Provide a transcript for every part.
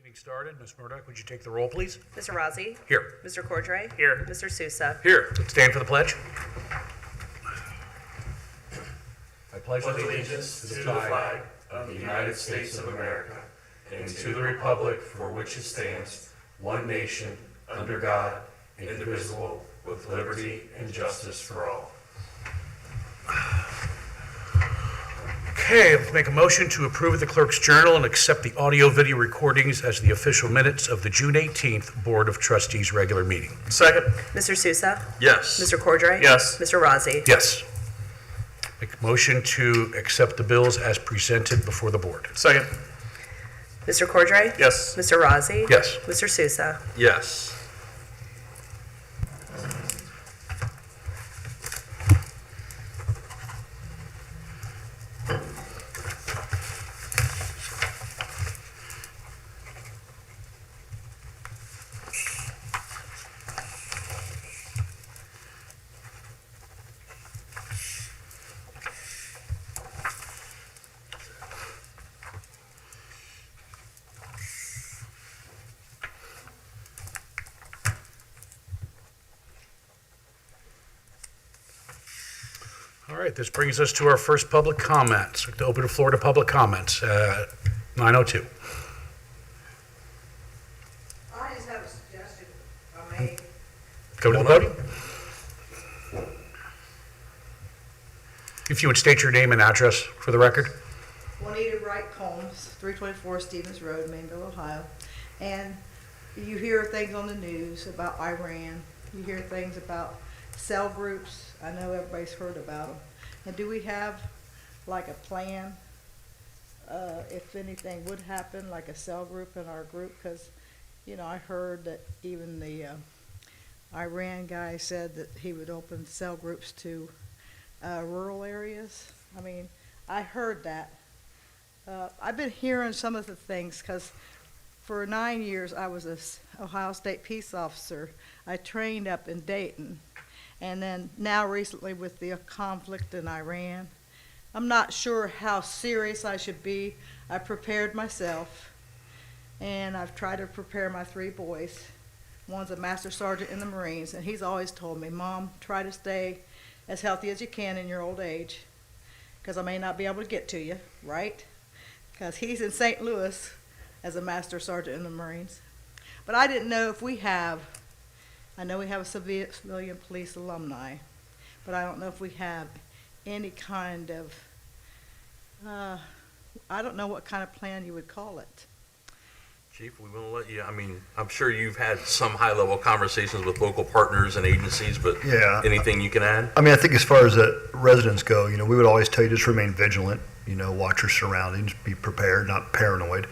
Meeting started. Ms. Murdoch, would you take the roll, please? Mr. Rozzi? Here. Mr. Cordray? Here. Mr. Sousa? Here. Stand for the pledge. I pledge allegiance to the flag of the United States of America and to the republic for which it stands, one nation, under God, indivisible, with liberty and justice for all. Okay, let's make a motion to approve the clerk's journal and accept the audio-video recordings as the official minutes of the June 18th Board of Trustees regular meeting. Second. Mr. Sousa? Yes. Mr. Cordray? Yes. Mr. Rozzi? Yes. Make a motion to accept the bills as presented before the board. Second. Mr. Cordray? Yes. Mr. Rozzi? Yes. Mr. Sousa? Yes. All right, this brings us to our first public comments. To open the floor to public comments, 9:02. I just have a suggestion, if I may. Go to the podium. If you would state your name and address for the record. Juanita Wright Combs, 324 Stevens Road, Mainville, Ohio. And you hear things on the news about Iran. You hear things about cell groups. I know everybody's heard about them. And do we have like a plan if anything would happen, like a cell group in our group? Because, you know, I heard that even the Iran guy said that he would open cell groups to rural areas. I mean, I heard that. I've been hearing some of the things because for 9 years I was an Ohio State peace officer. I trained up in Dayton. And then now recently with the conflict in Iran, I'm not sure how serious I should be. I prepared myself, and I've tried to prepare my 3 boys. One's a master sergeant in the Marines, and he's always told me, Mom, try to stay as healthy as you can in your old age, because I may not be able to get to you, right? Because he's in St. Louis as a master sergeant in the Marines. But I didn't know if we have, I know we have a civilian police alumni, but I don't know if we have any kind of, I don't know what kind of plan you would call it. Chief, we want to let you, I mean, I'm sure you've had some high-level conversations with local partners and agencies, but Yeah. anything you can add? I mean, I think as far as the residents go, you know, we would always tell you just remain vigilant, you know, watch your surroundings, be prepared, not paranoid.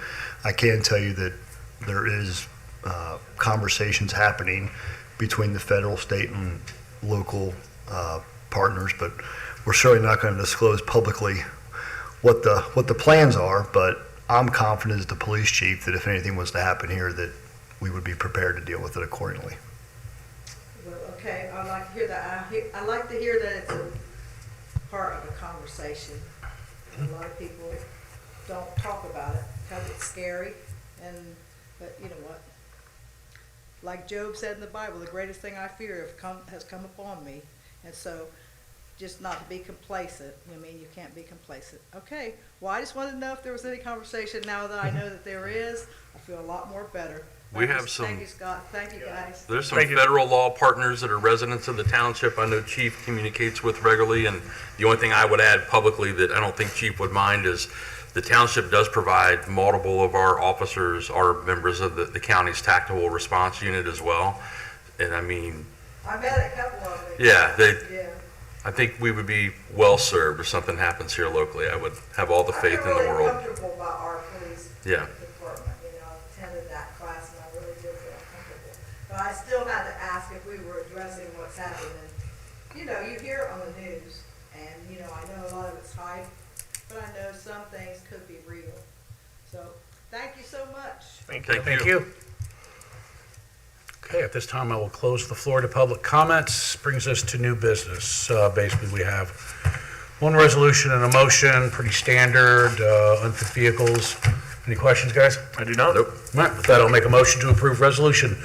I can tell you that there is conversations happening between the federal, state, and local partners, but we're certainly not going to disclose publicly what the plans are, but I'm confident as the police chief that if anything was to happen here, that we would be prepared to deal with it accordingly. Well, okay, I'd like to hear that. I like to hear that it's a part of a conversation. And a lot of people don't talk about it because it's scary, but you know what? Like Job said in the Bible, the greatest thing I fear has come upon me. And so just not to be complacent. I mean, you can't be complacent. Okay, well, I just wanted to know if there was any conversation. Now that I know that there is, I feel a lot more better. We have some- Thank you, Scott. Thank you, guys. There's some federal law partners that are residents of the township I know Chief communicates with regularly, and the only thing I would add publicly that I don't think Chief would mind is the township does provide multiple of our officers are members of the county's tactical response unit as well. And I mean, I met a couple of them. yeah, Yeah. I think we would be well served if something happens here locally. I would have all the faith in the I feel really world. comfortable about our police Yeah. department. You know, I attended that class and I really did feel comfortable. But I still had to ask if we were addressing what's happening. You know, you hear it on the news, and you know, I know a lot of it's hype, but I know some things could be real. So, thank you so much. Thank Thank you. you. Okay, at this time, I will close the floor to public comments. Brings us to new business. Basically, we have one resolution and a motion, pretty standard, unfit vehicles. Any questions, guys? I do not. Nope. All right, with that, I'll make a motion to approve Resolution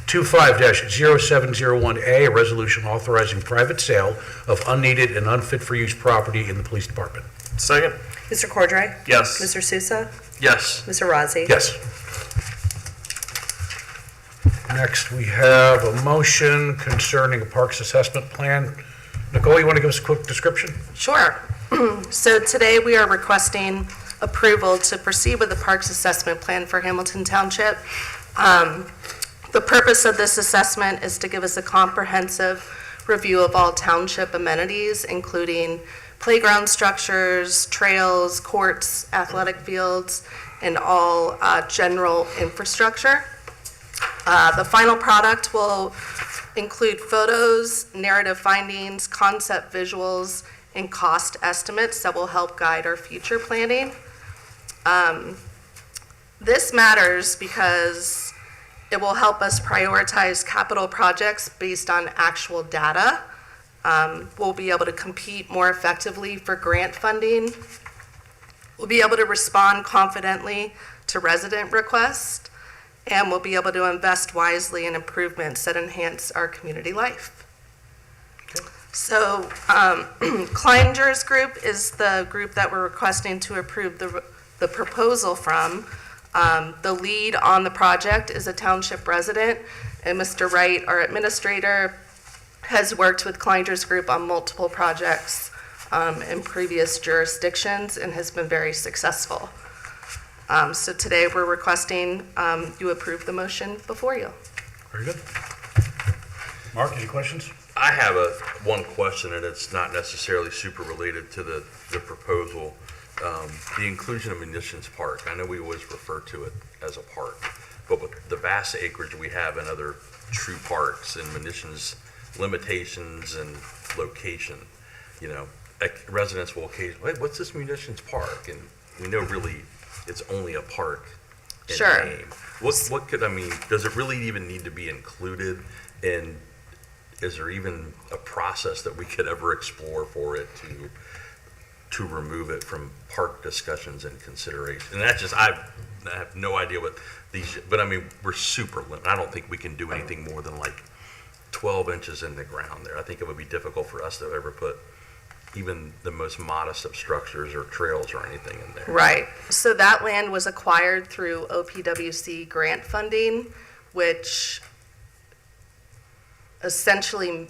25-0701A, a resolution authorizing private sale of unneeded and unfit for use property in the police department. Second. Mr. Cordray? Yes. Mr. Sousa? Yes. Mr. Rozzi? Yes. Next, we have a motion concerning a parks assessment plan. Nicole, you want to give us a quick description? Sure. So today we are requesting approval to proceed with the Parks Assessment Plan for Hamilton Township. The purpose of this assessment is to give us a comprehensive review of all township amenities, including playground structures, trails, courts, athletic fields, and all general infrastructure. The final product will include photos, narrative findings, concept visuals, and cost estimates that will help guide our future planning. This matters because it will help us prioritize capital projects based on actual data. We'll be able to compete more effectively for grant funding. We'll be able to respond confidently to resident requests, and we'll be able to invest wisely in improvements that enhance our community life. So Kleinger's group is the group that we're requesting to approve the proposal from. The lead on the project is a township resident, and Mr. Wright, our administrator, has worked with Kleinger's group on multiple projects in previous jurisdictions and has been very successful. So today we're requesting you approve the motion before you. Very good. Mark, any questions? I have one question, and it's not necessarily super related to the proposal. The inclusion of Munitions Park, I know we always refer to it as a park, but with the vast acreage we have in other true parks and Munitions limitations and location, residents will occasionally, what's this Munitions Park? And we know really it's only a park in Sure. name. What could, does it really even need to be included? And is there even a process that we could ever explore for it to remove it from park discussions and consideration? And that's just, I have no idea what these, but we're super limited. I don't think we can do anything more than like 12 inches in the ground there. I think it would be difficult for us to ever put even the most modest of structures or trails or anything in there. Right. So that land was acquired through OPWC grant funding, which essentially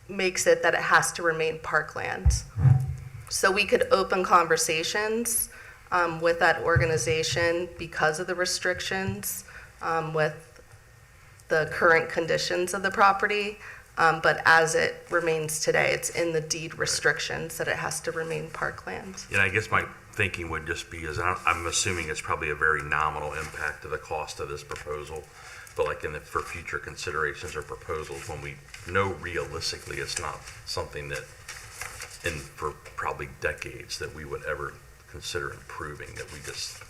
makes it that it has to remain parkland. So we could open conversations with that organization because of the restrictions with the current conditions of the property. But as it remains today, it's in the deed restrictions that it has to remain parkland. I guess my thinking would just be, I'm assuming it's probably a very nominal impact to the cost of this proposal, but like for future considerations or proposals, when we know realistically it's not something that for probably decades that we would ever consider improving, that we just,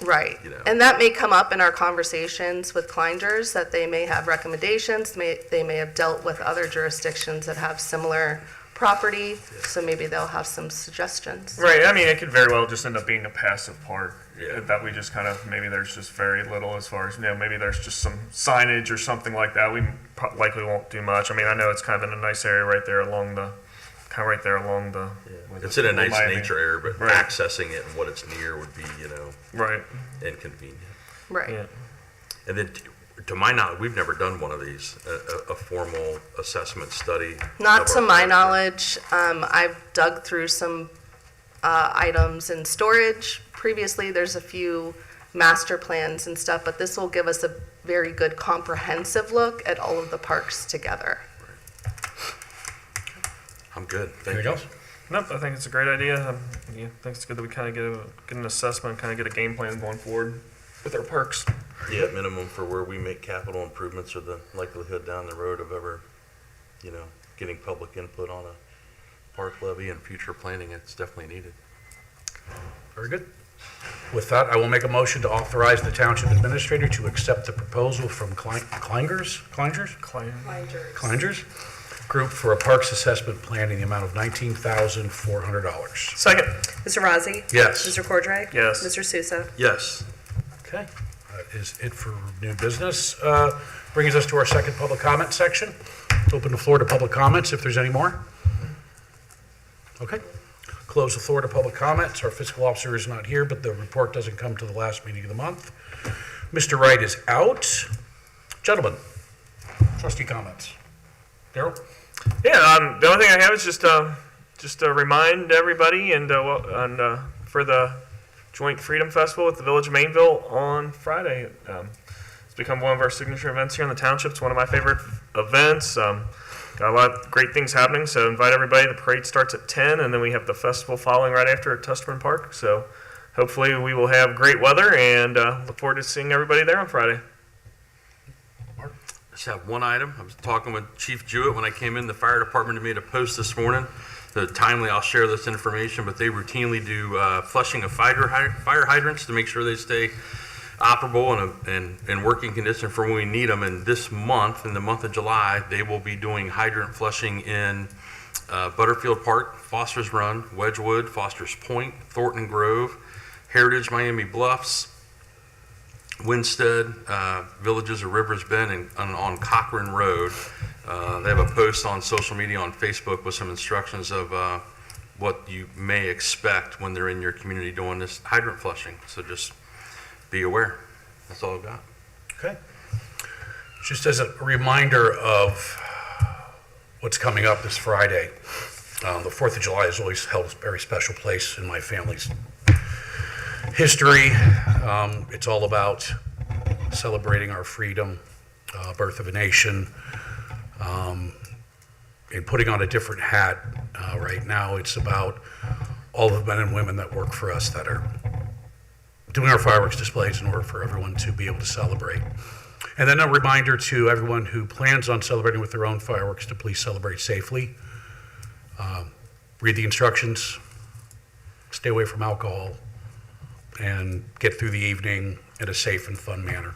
Right. And that may come up in our conversations with Kleinger's, that they may have recommendations, they may have dealt with other jurisdictions that have similar property, so maybe they'll have some suggestions. Right. It could very well just end up being a passive park Yeah. that we just maybe there's just very little as far as, maybe there's just some signage or something like that. We likely won't do much. I know it's kind of in a nice area right there along the, it's in a nice Miami. nature area, but Right. accessing it and what it's near would be, Right. inconvenient. Right. Yeah. And then, to my knowledge, we've never done one of these, a formal assessment study. Not of to our my park. knowledge. I've dug through some items in storage. Previously, there's a few master plans and stuff, but this will give us a very good comprehensive look at all of the parks together. I'm good. Thank Anything you. else? Nope, I think it's a great idea. I think it's good that we kind of get an assessment, kind of get a game plan going forward with our parks. Yeah, minimum for where we make capital improvements or the likelihood down the road of ever, getting public input on a park levy and future planning, it's definitely needed. Very good. With that, I will make a motion to authorize the township administrator to accept the proposal from Kleinger's group for a parks assessment plan in the amount of $19,400. Second. Mr. Rozzi? Yes. Mr. Cordray? Yes. Mr. Sousa? Yes. Okay, that is it for new business. Brings us to our second public comment section. Open the floor to public comments if there's any more. Okay, close the floor to public comments. Our fiscal officer is not here, but the report doesn't come to the last meeting of the month. Mr. Wright is out. Gentlemen, trustee comments. Darrell? Yeah, the only thing I have is just to remind everybody and for the Joint Freedom Festival at the Village of Mainville on Friday. It's become one of our signature events here in the township. It's one of my favorite events. Got a lot of great things happening, so invite everybody. The parade starts at 10, and then we have the festival following right after at Tusterman Park. So hopefully we will have great weather, and look forward to seeing everybody there on Friday. I just have one item. I was talking with Chief Jewett when I came in. The fire department made a post this morning. Timely, I'll share this information, but they routinely do flushing of fire hydrants to make sure they stay operable and in working condition for when we need them. And this month, in the month of July, they will be doing hydrant flushing in Butterfield Park, Foster's Run, Wedgewood, Foster's Point, Thornton Grove, Heritage, Miami Bluffs, Winstead, Villages of Rivers Bend, and on Cochran Road. They have a post on social media on Facebook with some instructions of what you may expect when they're in your community doing this hydrant flushing. So just be aware. That's all I've got. Okay. Just as a reminder of what's coming up this Friday, the 4th of July has always held a very special place in my family's history. It's all about celebrating our freedom, birth of a nation, and putting on a different hat. Right now, it's about all the men and women that work for us that are doing our fireworks displays in order for everyone to be able to celebrate. And then a reminder to everyone who plans on celebrating with their own fireworks to please celebrate safely. Read the instructions, stay away from alcohol, and get through the evening in a safe and fun manner.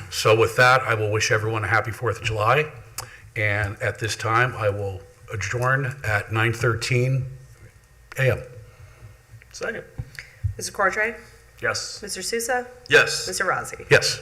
So with that, I will wish everyone a happy 4th of July. And at this time, I will adjourn at 9:13 a.m. Second. Mr. Cordray? Yes. Mr. Sousa? Yes. Mr. Rossi? Yes.